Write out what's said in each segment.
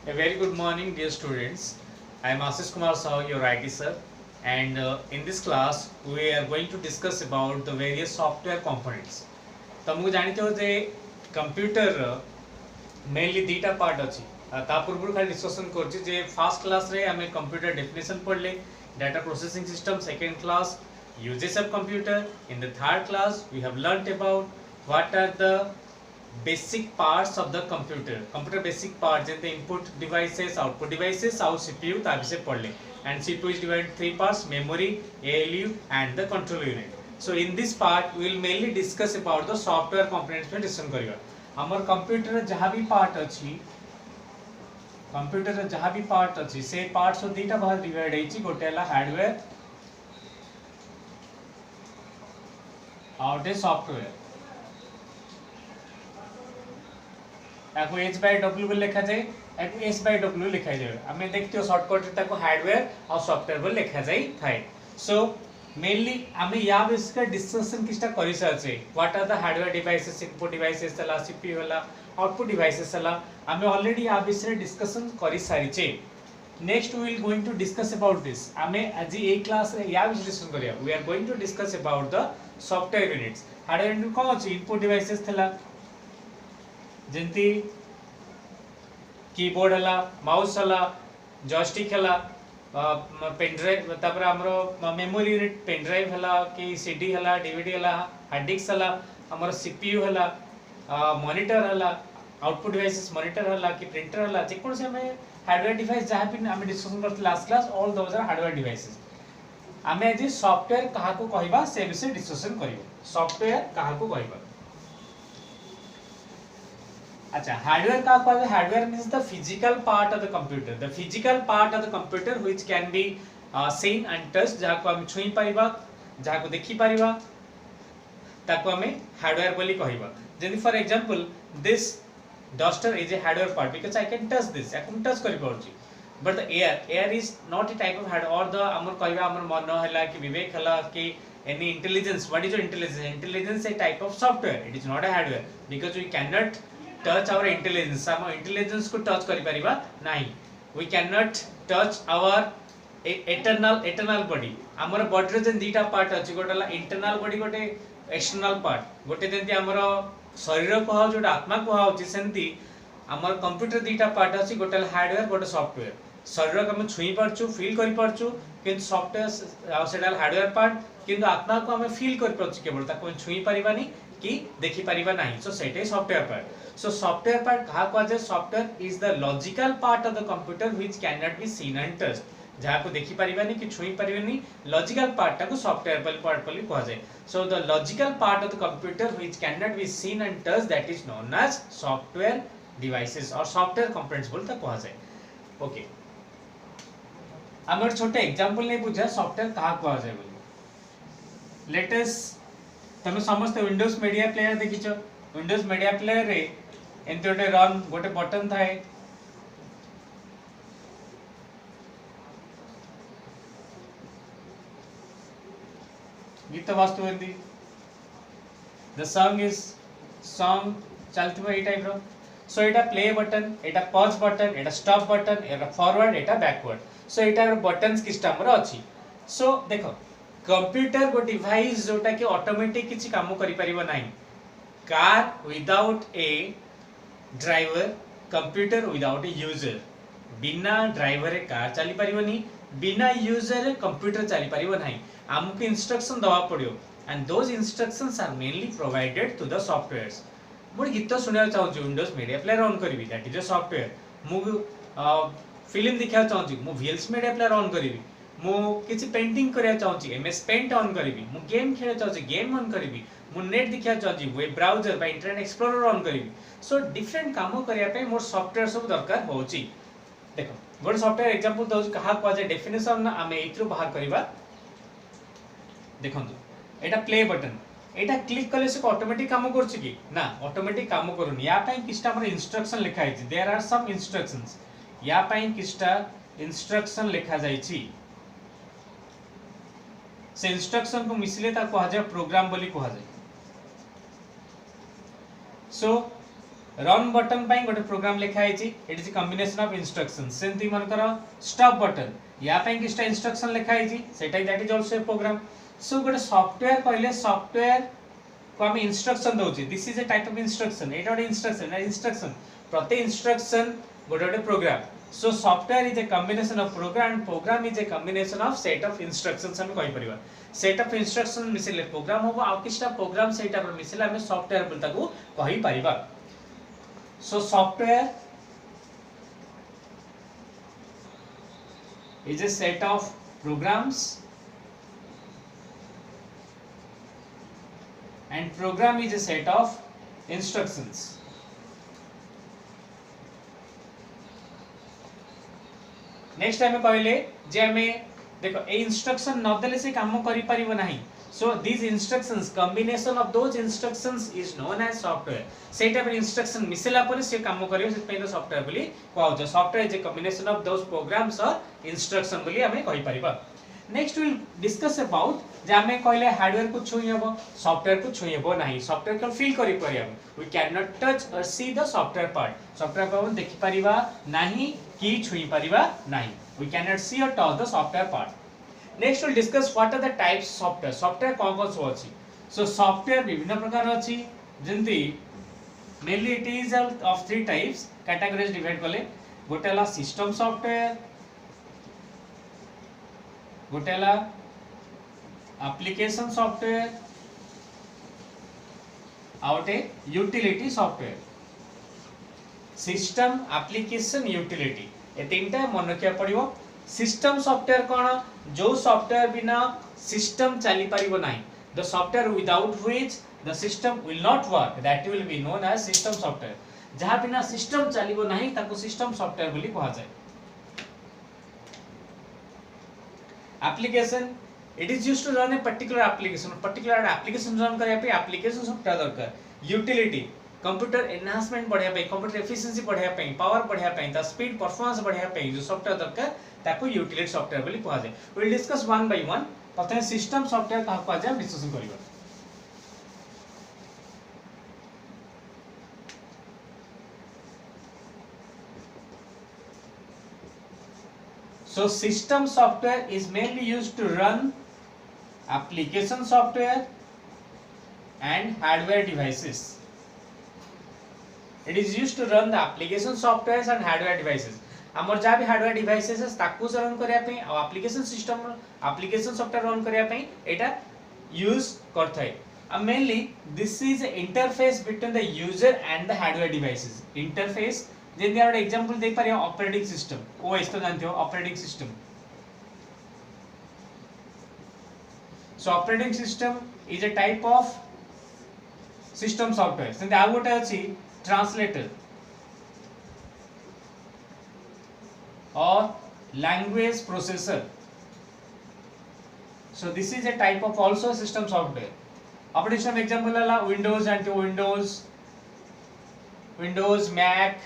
A very good morning, dear students. I am Ashish Kumar Sahu, your IT sir, and in this class we are going to discuss about the various software components. तुमको जानते हो जे computer mainly दीटा part अच्छी ता पूर्व खाली discussion करछि जे first class रे हमें कंप्यूटर डेफिनेशन पढ़ले data processing system second class uses of computer in the third class we have learned about what are the basic parts of the computer basic parts जैसे input devices output devices और CPU ता विषय पढ़ले and CPU is divided three parts memory ALU and the control unit. So in this part we will mainly discuss about the software components में discussion करियो हमर computer जहाँ भी part अच्छी कंप्यूटर जहाँ भी पार्ट अच्छी से पार्ट्स और दीटा भाग डिवाइड होइछि गोटे हला हार्डवेयर और गोटे सॉफ्टवेयर ताको h by w बोल लिखा जाए ताको s by w लिखा जाए हमें देखते हो शॉर्टकट रे ताको हार्डवेयर और सॉफ्टवेयर बोल लिखा जाए थाए सो मेनली हमें या बेस का डिस्कशन किसटा करि साचे what are the hardware devices input devices हला सीपीयू हला आउटपुट डिवाइसेस हला हमें ऑलरेडी या बेस रे डिस्कशन करि सारिचे next we will going to discuss about this हमें आज ए क्लास रे या बेस डिस्कशन करिया we are going to discuss about the software units hardware unit कोन अछि इनपुट डिवाइसेस थला जंती कीबोर्ड हला माउस हला जॉयस्टिक हला पेन ड्राइव तापर हमरो मेमोरी यूनिट पेन ड्राइव हला कि सीडी हला डीवीडी हला हार्ड डिस्क हला हमरो सीपीयू हला मॉनिटर हला आउटपुट डिवाइसेस मॉनिटर हला कि प्रिंटर हला जे कोन से हमें हार्डवेयर डिवाइस जहां भी हमें डिस्कशन करते last class all those are hardware devices हमें आज सॉफ्टवेयर कहा को कहबा से विषय डिस्कशन करियो सॉफ्टवेयर कहा को कहबा अच्छा हार्डवेयर का कहबे hardware means the physical part of the computer the physical part of the computer which can be seen and touch जहा को हम छुई परिबा जहा को देखि परिबा ताको हमें हार्डवेयर बोली कहबा जदि for example this duster is a hardware part because I can touch this I can touch करि पाउची but the air is not a type of hard और द हमर कहबा हमर मन हला कि विवेक हला कि any intelligence what is your intelligence a type of software it is not a hardware because we cannot touch our intelligence हम intelligence को touch करि परिबा नाही we cannot touch our eternal body हमर बॉडी रे जन दीटा पार्ट अछि गोटला internal body गोटे external part गोटे जंती हमर शरीर को हाउ जोटा आत्मा को हाउ सेंती हमर कंप्यूटर दीटा पार्ट अछि गोटला हार्डवेयर गोटे सॉफ्टवेयर शरीर को हम छुई परछु फील करि परछु किंतु सॉफ्टवेयर सेडल हार्डवेयर पार्ट किंतु आत्मा को हम फील करि परछु केवल ताको छुई परिबानी कि देखि परिबा नाही सो सेटे software part so software part कहा को जे software is the logical part of the computer which can not be seen and touched जहा को देखि परिबानी कि छुई परिबानी लॉजिकल पार्ट को सॉफ्टवेयर पार्ट बोली कहा जाय so the logical part of the computer which can not be seen and touched that is known as software devices और सॉफ्टवेयर कंपोनेंट्स बोलता कहा जाय ओके हमर छोटे एग्जांपल नै बुझा सॉफ्टवेयर कहा कहा जाय बोली लेट अस तमे समस्त विंडोज मीडिया प्लेयर देखिछो विंडोज मीडिया प्लेयर रे एंत गोटे रन गोटे बटन थाए गीत वास्तु एंदी द सॉन्ग इज सॉन्ग चलथिबा ए टाइप रो सो एटा प्ले बटन एटा पॉज बटन एटा स्टॉप बटन एटा फॉरवर्ड एटा बैकवर्ड सो एटा बटन्स किस्टा हमर अछि सो देखो कंप्यूटर गो डिवाइस जोटा कि ऑटोमेटिक किछि काम करि परिबो नाही car without A driver computer without a user बिना ड्राइवर रे कार चली परिबोनी बिना यूजर रे कंप्यूटर चली परिबो नाही हमको इंस्ट्रक्शन दवा पड़ियो and those instructions are mainly provided to the softwares मु गीत सुनिया चाहू विंडोज मीडिया प्लेयर ऑन करबी दैट इज अ सॉफ्टवेयर मु फिल्म देखा चाहू मु वीएल्स मीडिया प्लेयर ऑन करबी मु किछि पेंटिंग करिया चाहू एमएस पेंट ऑन करबी मु गेम खेले चाहू गेम ऑन करबी मु नेट देखिया चाहू वेब ब्राउजर बा इंटरनेट एक्सप्लोरर ऑन करबी सो डिफरेंट काम करिया पे मोर सॉफ्टवेयर सब दरकार होची देखो गोटे सॉफ्टवेयर एग्जांपल दउ कहा को जे डेफिनेशन ना हमें इथरो बाहर करबा देखंतु एटा प्ले बटन एटा क्लिक कले से ऑटोमेटिक काम करछ कि ना ऑटोमेटिक काम करूनी या पई किछटा हमर इंस्ट्रक्शन लिखा है देयर आर सम इंस्ट्रक्शंस या पई किछटा इंस्ट्रक्शन लिखा जाई छी से इंस्ट्रक्शन को मिसले ता कहा जाय प्रोग्राम बोली कहा जाय सो रन बटन पाई गोटे प्रोग्राम लिखा है it is combination of instructions सेंती मन कर स्टॉप बटन या पाई किछटा इंस्ट्रक्शन लिखा है सेटा that is also a program so गोटे सॉफ्टवेयर कहले सॉफ्टवेयर को हम इंस्ट्रक्शन दोची this is a type of instruction एटा गोटे इंस्ट्रक्शन प्रति इंस्ट्रक्शन गोटे गोटे program so software is a combination of program and program is a combination of set of instructions हम कहि परिबा सेट ऑफ इंस्ट्रक्शन मिसिले प्रोग्राम होबो आ किछटा प्रोग्राम सेटा पर मिसिले हम सॉफ्टवेयर बोल ताकू कहि परिबा so software is a set of programs and program is a set of instructions. Next time कहले जे हमें देखो ए इंस्ट्रक्शन न देले से काम करि परिबो नाही so this instructions combination of those instructions is known as software से टाइप इंस्ट्रक्शन मिसला पर से काम करियो से पे तो सॉफ्टवेयर बोली कहौ छ software is a combination of those programs और इंस्ट्रक्शन बोली हमें कहि परिबा नेक्स्ट विल डिस्कस अबाउट जे हमें कहले हार्डवेयर को छुई हेबो सॉफ्टवेयर को छुई हेबो नाही सॉफ्टवेयर को फील करि परिया वी कैन नॉट टच और see the software part software को हम देखि परिबा नाही की छुई परिबा नाही वी कैन नॉट सी और touch the software part next will discuss what are the types software software कौन कौन सो अछि सो सॉफ्टवेयर विभिन्न प्रकार अछि जंती mainly it is of three types categories divide करले गोटेला सिस्टम सॉफ्टवेयर गोटेला एप्लीकेशन सॉफ्टवेयर आउटे utility software system application utility ए तीनटा मन रखिया पड़िबो सिस्टम सॉफ्टवेयर कौन जो सॉफ्टवेयर बिना सिस्टम चली परिबो नाही the software without which the system will not work that will be known as system software जहां बिना सिस्टम चलीबो नाही ताको सिस्टम सॉफ्टवेयर बोली कहा जाय application it is used to run a particular application run करया पे एप्लीकेशन सॉफ्टवेयर दरकार यूटिलिटी कंप्यूटर एनहांसमेंट बढ़िया पे कंप्यूटर एफिशिएंसी बढ़िया पे पावर बढ़िया पे ता स्पीड परफॉर्मेंस बढ़िया पे जो सॉफ्टवेयर दरकार ताको यूटिलिटी सॉफ्टवेयर बोली कहा जाय we will discuss one by one प्रथम सिस्टम सॉफ्टवेयर कहा कहा जाय डिस्कशन करिबा so system software is mainly used to run application software and hardware devices it is used to run the application softwares and hardware devices हमर जा भी hardware devices है ताकू से रन करिया पे और application system application software run करिया पे एटा यूज करथाय mainly this is interface between the user and the hardware devices interface जेंति आरो एग्जांपल दे पारियो ऑपरेटिंग सिस्टम ओएस तो जानते हो operating system so operating system is a type of system software जेंति आ गोटे अछि translator or language processor so this is a type of also system software operating system example ala windows and windows mac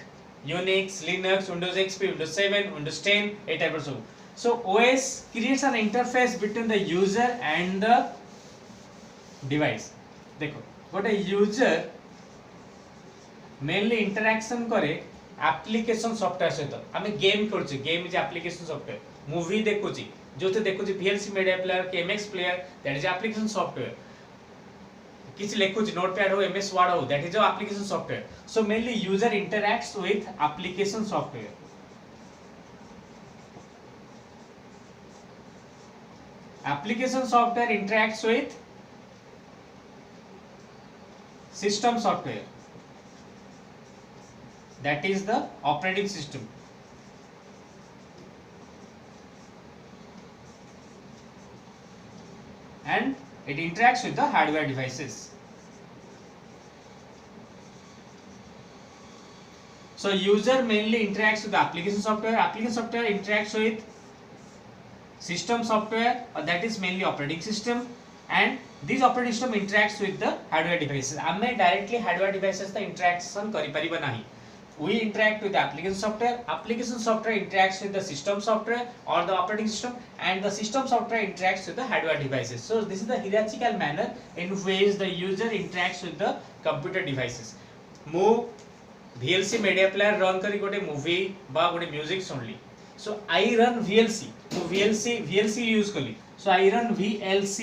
unix linux windows xp windows 7 windows 10 a type of so os creates an interface between the user and the device देखो गोटे user mainly interaction करे application software सहित आमे game खेलुची game is application software movie देखुची जोते देखुची VLC media player के MX player that is application software किछ लेखुची नोटपैड हो MS वर्ड हो that is application software so mainly user interacts with application software application software interacts with system software that is the operating system and it interacts with the hardware devices so user mainly interacts with the application software interacts with system software that is mainly operating system and this operating system interacts with the hardware devices आमे directly hardware devices ता interaction करि परिबा नाही we interact with the application software interacts with the system software or the operating system and the system software interacts with the hardware devices so this is the hierarchical manner in which the user interacts with the computer devices move VLC media player run करी गोटे movie बा गोटे music सुनली so I run VLC तो VLC use कली so I run VLC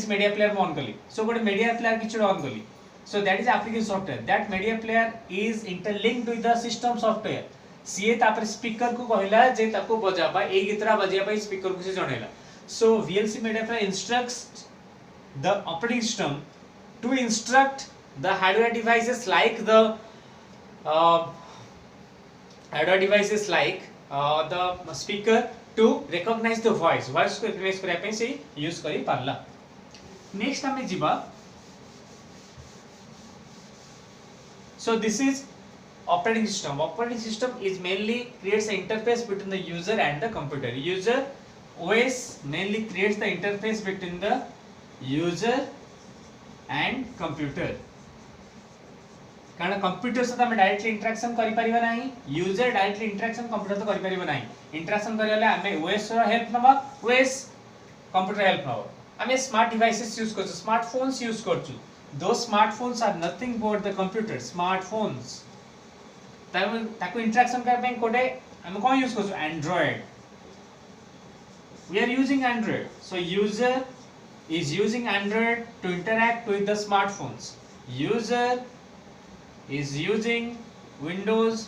media player on कली so गोटे media player किछ ऑन कली so that is application software that media player is interlinked with the system software CA तापर speaker को कहला जे ताको बजाबा ए गीतरा बजाबा पई स्पीकर को से जणेला so VLC media player instructs the operating system to instruct the hardware devices like the the speaker to recognize the voice को recognize करै पई से यूज करी पारला नेक्स्ट हमें जिबा so this is operating system is mainly creates an interface between the user and the computer user OS mainly creates the interface between the user and computer कारण computer से हम directly interaction करि परिबा नाही user directly interaction computer तो करि परिबा नाही interaction करियले हमें ओएस रो हेल्प नबा ओएस कंप्यूटर हेल्प नबा हमें स्मार्ट डिवाइसेस यूज करछु स्मार्टफोन्स यूज करछु those smartphones are nothing but the computer smartphones ताको इंटरेक्शन कर पे कोडे हम कोन यूज करछु android we are using android so user is using android to interact with the smartphones user is using windows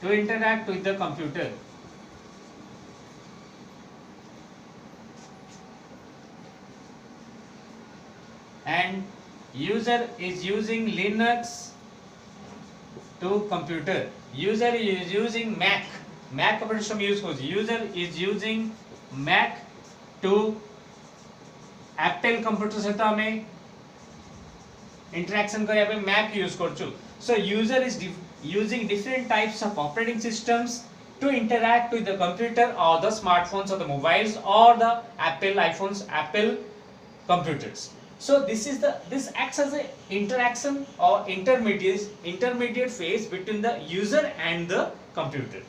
to interact with the computer and user is using linux to computer user is using mac operating system use होची user is using mac to apple computer से तो हमें interaction करिया पे mac use करछु so user is using different types of operating systems to interact with the computer or the smartphones or the mobiles or the apple iphones apple computers so this acts as a interaction or intermediate phase between the user and the computer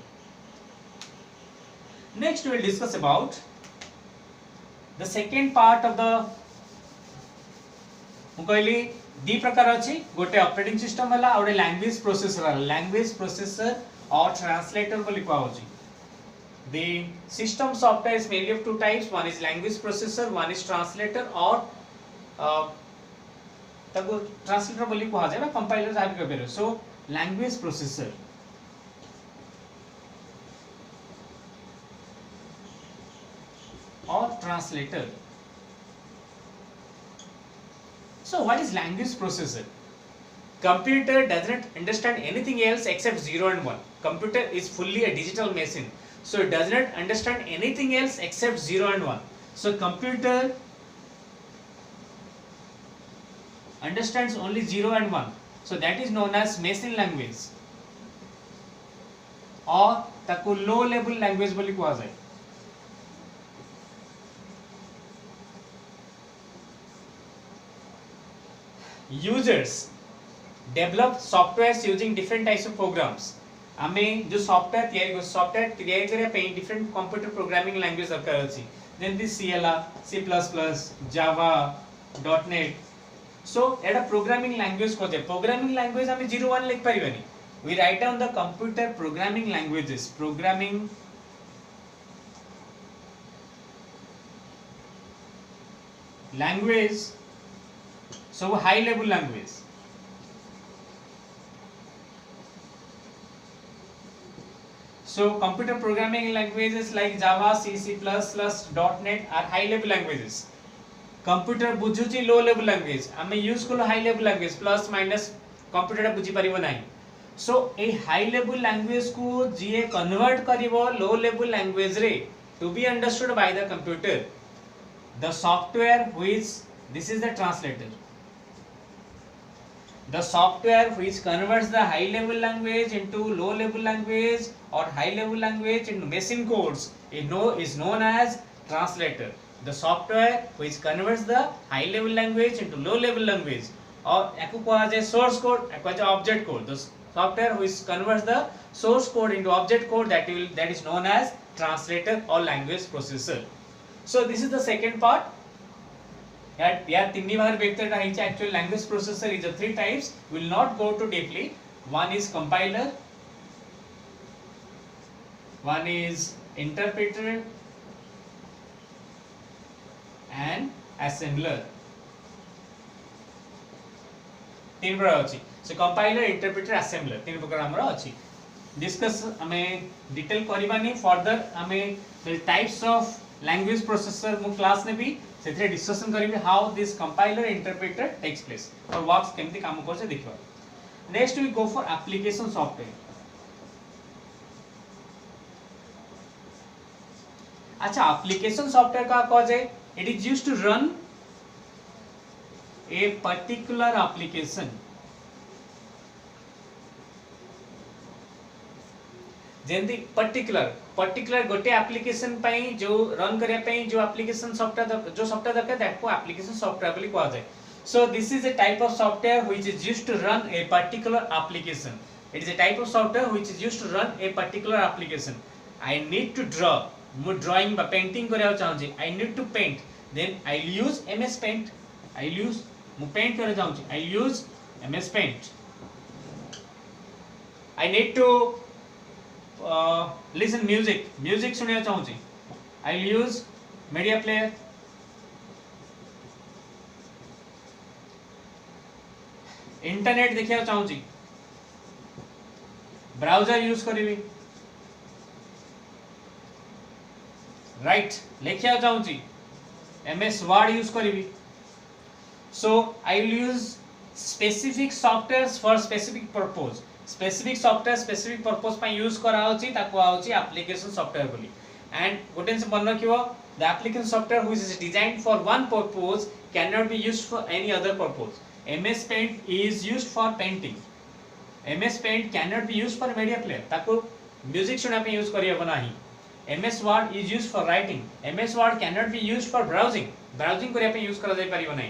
next we will discuss about the second part of the कहली दी प्रकार अछि गोटे operating system हला और language processor और translator बोली कहौ छी the system software is mainly of two types one is language processor one is translator or ताको ट्रांसलेटर बोली कहा जाय बा कंपाइलर जाय के बेरो सो लैंग्वेज प्रोसेसर और translator so what is language processor computer does not understand anything else except 0 and 1 computer is fully a digital machine so it does not understand anything else except 0 and 1 so computer understands only 0 and 1 so that is known as machine language or ताको low level language बोली कहा जाय users develop softwares using different types of programs हमें जो software तैयारी करे पे different computer programming language दरकार अछि जेंति C हला C++ Java .NET so एटा प्रोग्रामिंग लैंग्वेज को जे प्रोग्रामिंग लैंग्वेज हमें 0 1 लिख परिबनी we write down the computer programming languages programming language so high level language so computer programming languages like Java C++ .NET are high level languages computer बुझुची low level language हमें use कलो high level language plus minus computer टा बुझी परिबो नाही so a high level language को जे convert करिवो low level language रे to be understood by the computer the software which this is the translator the software which converts the high level language into low level language or high level language into machine codes is known as translator the software which converts the high level language into low level language or एको कहा जाय source code एको जाय object code the software which converts the source code into object code that is known as translator or language processor so this is the second part या तीन भाग व्यक्तटा है actually language processor is three types will not go to deeply one is compiler one is interpreter and assembler तीन प्रकार अछि सो compiler interpreter assembler तीन प्रकार हमरा अछि डिस्कस हमें डिटेल करबानी फर्दर हमें टाइप्स ऑफ लैंग्वेज प्रोसेसर मु क्लास ने भी सेथरे डिस्कशन करिवे how this compiler interpreter takes place और वर्क्स केमति काम करसे देखबा next we go for application software अच्छा एप्लीकेशन सॉफ्टवेयर का कहा जाए it is used to run a particular application जेंदी पर्टिकुलर गोटे एप्लीकेशन पई जो रन करे पई जो एप्लीकेशन सॉफ्टवेयर जो सॉफ्टवेयर दरकार दैट को एप्लीकेशन सॉफ्टवेयर बोली कहा जाए so this is a type of software which is used to run a particular application it is a type of software which is used to run a particular application I need to draw मु drawing बा painting करिया चाहूची I need to paint then I will use MS paint I will use मु paint करे चाहूची I will use MS paint I need to listen music सुनिया चाहूची I will use media player internet देखिया चाहूची browser use करिवी write लिखिया चाहूची एमएस वर्ड यूज करिवी so I will use specific softwares for specific purpose पय use करा होची ताको आउची एप्लीकेशन सॉफ्टवेयर बोली एंड गोटे से मन रखियो the application software which is designed for one purpose can not be used for any other purpose MS Paint is used for painting MS Paint can not be used for media player ताको music सुना पे use करियबो नाही MS Word is used for writing. MS Word cannot be used for browsing. Browsing करिया पे use करा जाय परिबो नै.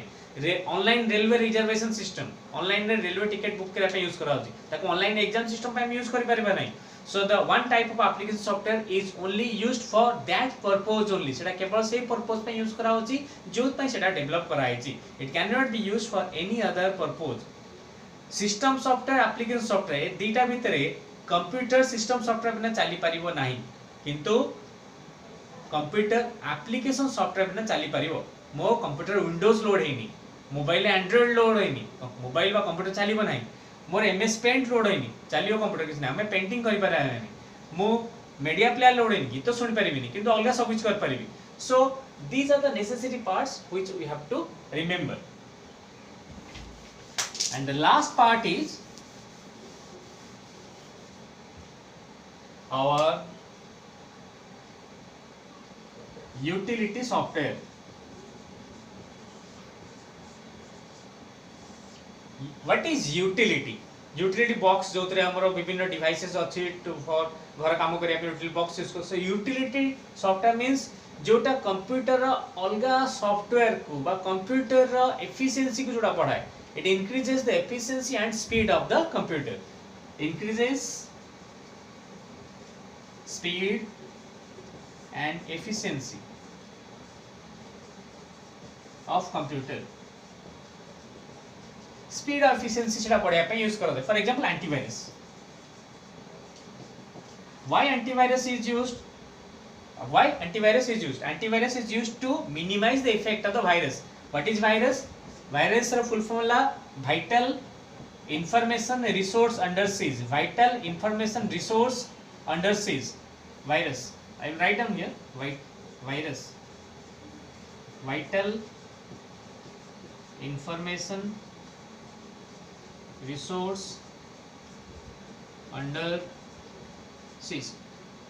Online railway reservation system online रे रेलवे टिकट बुक करिया पे यूज करा होची ताको ऑनलाइन एग्जाम सिस्टम पे यूज करि परिबो नै. So the one type of application software is only used for that purpose only. सेटा केवल से पर्पस पे यूज करा होची जो पे सेटा डेवलप करा आइची. It cannot be used for any other purpose. System software application software दीटा भितरे कंप्यूटर सिस्टम सॉफ्टवेयर बिना चली परिबो नाही किंतु कंप्यूटर एप्लीकेशन सॉफ्टवेयर बिना चली परिबो मो कंप्यूटर विंडोज लोड हेनी मोबाइल एंड्रॉइड लोड हेनी मोबाइल बा कंप्यूटर चलीबो नाही मोर एमएस पेंट लोड हेनी चलियो कंप्यूटर किछ ना हमें पेंटिंग करि पारे नाही मो मीडिया प्लेयर लोड हेनी गीत सुनि परिबिनी किंतु अलगा सब कुछ कर परिबी so these are the necessary parts which we have to remember and the last part is our utility software. What is utility? Utility box जो तरे हमरो विभिन्न डिवाइसेस अछि टू फॉर घर काम करिया पे utility box यूज कर. So utility software means जोटा कंप्यूटर अलगा सॉफ्टवेयर को बा कंप्यूटर एफिशिएंसी को जोड़ा पढ़ाए. It increases the efficiency and speed of the computer. Increases speed and efficiency of computer. Speed और efficiency सेटा पढ़िया पे यूज करो. For example, antivirus. Why antivirus is used? Why antivirus is used? Antivirus is used to minimize the effect of the virus. What is virus? Virus रा full formula vital information resource under siege. Vital information resource under siege. Virus. I will write down here. Virus. Vital information resource under siege.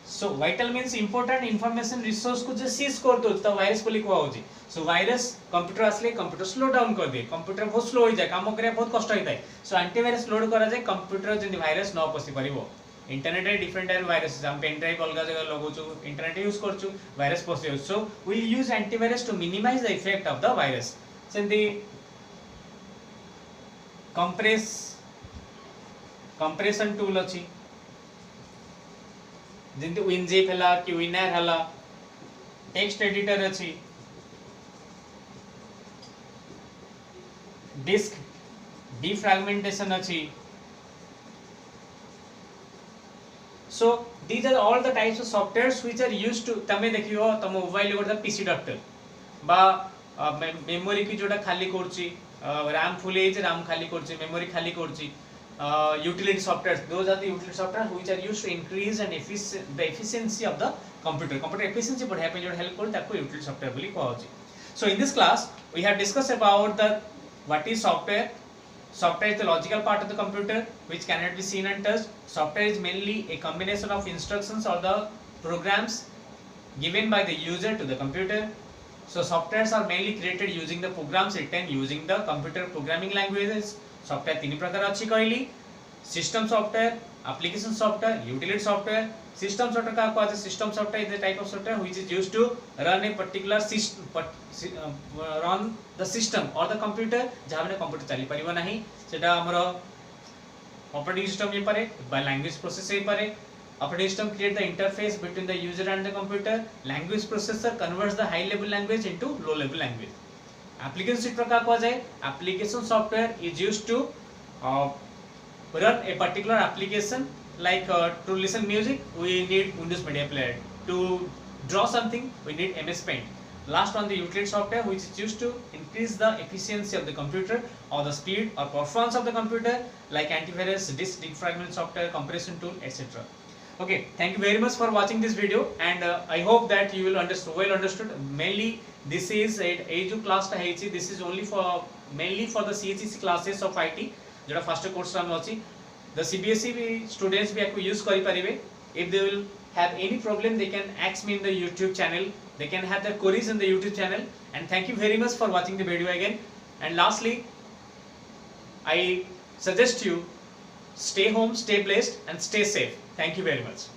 So vital means important information resource को जो seize कर दो तो virus बोली को आउजी. So virus computer असले computer slow down कर दे. Computer बहुत स्लो हो जाए काम करे बहुत कष्ट होता है. So antivirus लोड करा जाए कंप्यूटर जन वायरस न पसी परिबो. इंटरनेट रे डिफरेंट टाइप वायरस हम पेन ड्राइव अलगा जगह लगोचु इंटरनेट यूज करचु वायरस पसी. So we will use antivirus to minimize the effect of the virus. So the compression tool अछि जेंति WinZip हला कि Winrar हला टेक्स्ट एडिटर अछि disk defragmentation अछि. So these are all the types of softwares which are used to तमे देखियो तम mobile गोटे पीसी डॉक्टर बा मेमोरी की जोटा खाली करछि रैम फुल एज रैम खाली करछि मेमोरी खाली करछि utility softwares. Those are the utility software which are used to increase and the efficiency of the computer efficiency बढ़ाया पे जो help कर ताको utility software बोली कहा होछि. So in this class we have discussed about the what is software. Software is the logical part of the computer which cannot be seen and touched. Software is mainly a combination of instructions or the programs given by the user to the computer. So softwares are mainly created using the programs written using the computer programming languages. Software तीन प्रकार अच्छी कहली. System software, application software, utility software. System software का कहते हैं system software is the type of software which is used to run a particular system, run the system or the computer जहाँ में computer चली परिवा नहीं सेटा हमारा operating system ये परे by language processor ये परे. Operating system create the interface between the user and the computer. Language processor converts the high level language into low level language. Application software का कहा जाए application software is used to run a particular application like to listen music we need Windows Media Player, to draw something we need MS Paint. Last one the utility software which is used to increase the efficiency of the computer or the speed or performance of the computer like antivirus, disk defragment software, compression tool, etc. Okay, thank you very much for watching this video and I hope that you will understood. Mainly this is a जो class टा है this is only for mainly for the CHEC classes of IT जोड़ा first course रा में अछि. The CBSE students भी आपको use करी परिवे. If they will have any problem they can ask me in the YouTube channel. They can have their queries in the YouTube channel. And thank you very much for watching the video again. And lastly, I suggest you stay home, stay blessed and stay safe. Thank you very much.